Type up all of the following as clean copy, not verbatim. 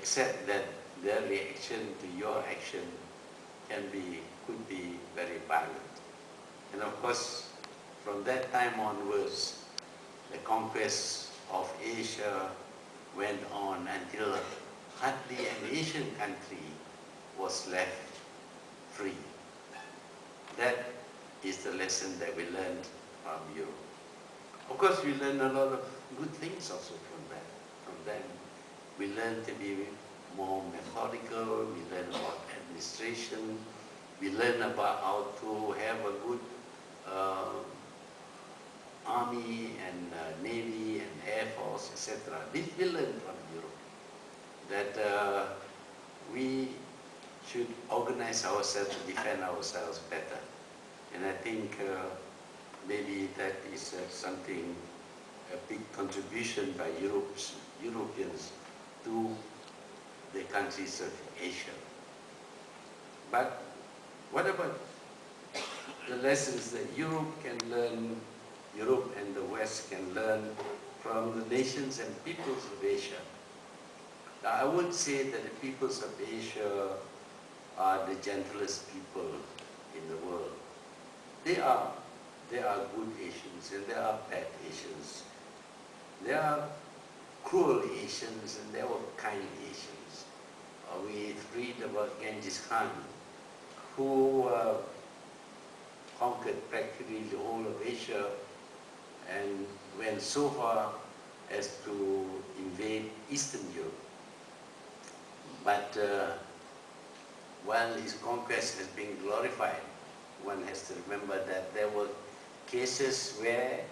accept that their reaction to your action could be very violent. And of course, from that time onwards, the conquest of Asia went on until hardly an Asian country was left free. That is the lesson that we learned from Europe. Of course, we learned a lot of good things also from them. We learned to be more methodical, we learned about administration, we learned about how to have a good army and navy and air force, etc. This we learned from Europe, that we should organize ourselves to defend ourselves better. And I think maybe that is something, a big contribution by Europeans to the countries of Asia. But what about the lessons that Europe and the West can learn from the nations and peoples of Asia? Now, I would say that the peoples of Asia are the gentlest people in the world. There are good Asians and there are bad Asians. There are cruel Asians and there were kind Asians. We read about Genghis Khan, who conquered practically the whole of Asia and went so far as to invade Eastern Europe. But while his conquest has been glorified, one has to remember that there were cases where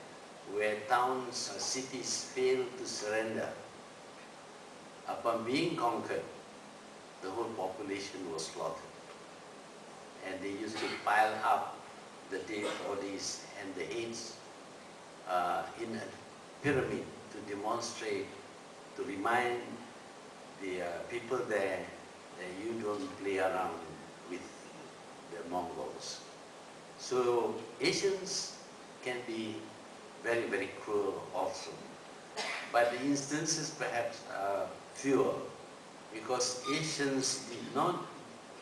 towns or cities failed to surrender. Upon being conquered, the whole population was slaughtered. And they used to pile up the dead bodies and the heads in a pyramid to demonstrate, to remind the people there that you don't play around with the Mongols. So Asians can be very, very cruel also. But the instances perhaps are fewer, because Asians did not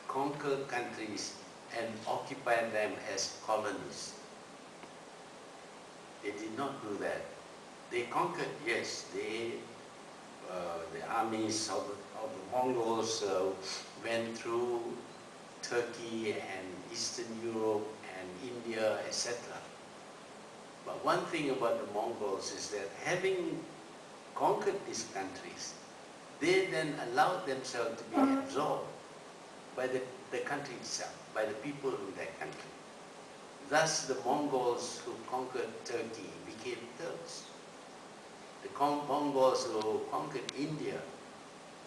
conquer countries and occupy them as colonies. They did not do that. They conquered, yes, the armies of the Mongols went through Turkey and Eastern Europe and India, etc. But one thing about the Mongols is that having conquered these countries, they then allowed themselves to be absorbed by the country itself, by the people in that country. Thus, the Mongols who conquered Turkey became Turks. The Mongols who conquered India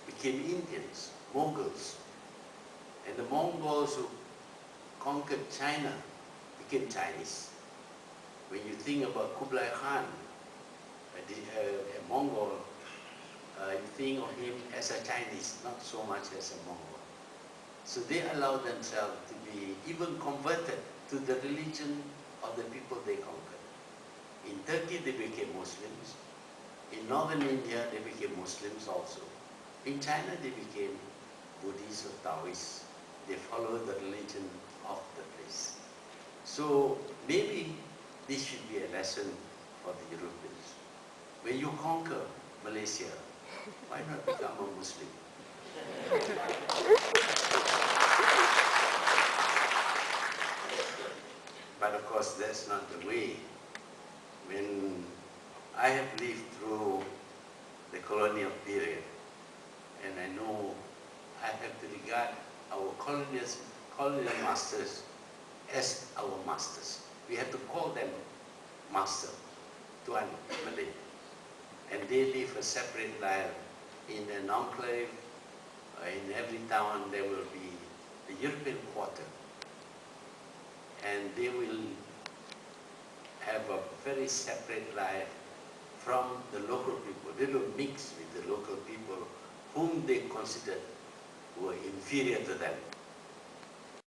became Indians, Mughals. And the Mongols who conquered China became Chinese. When you think about Kublai Khan, a Mongol, you think of him as a Chinese, not so much as a Mongol. So they allowed themselves to be even converted to the religion of the people they conquered. In Turkey, they became Muslims. In northern India, they became Muslims also. In China, they became Buddhists or Taoists. They followed the religion of the place. So maybe this should be a lesson for the Europeans. When you conquer Malaysia, why not become a Muslim? But of course, that's not the way. When I have lived through the colonial period, and I know I have to regard our colonial masters as our masters. We have to call them master, Tuan Malay. And they live a separate life in an enclave. In every town there will be the European quarter. And they will have a very separate life from the local people. They don't mix with the local people whom they considered were inferior to them.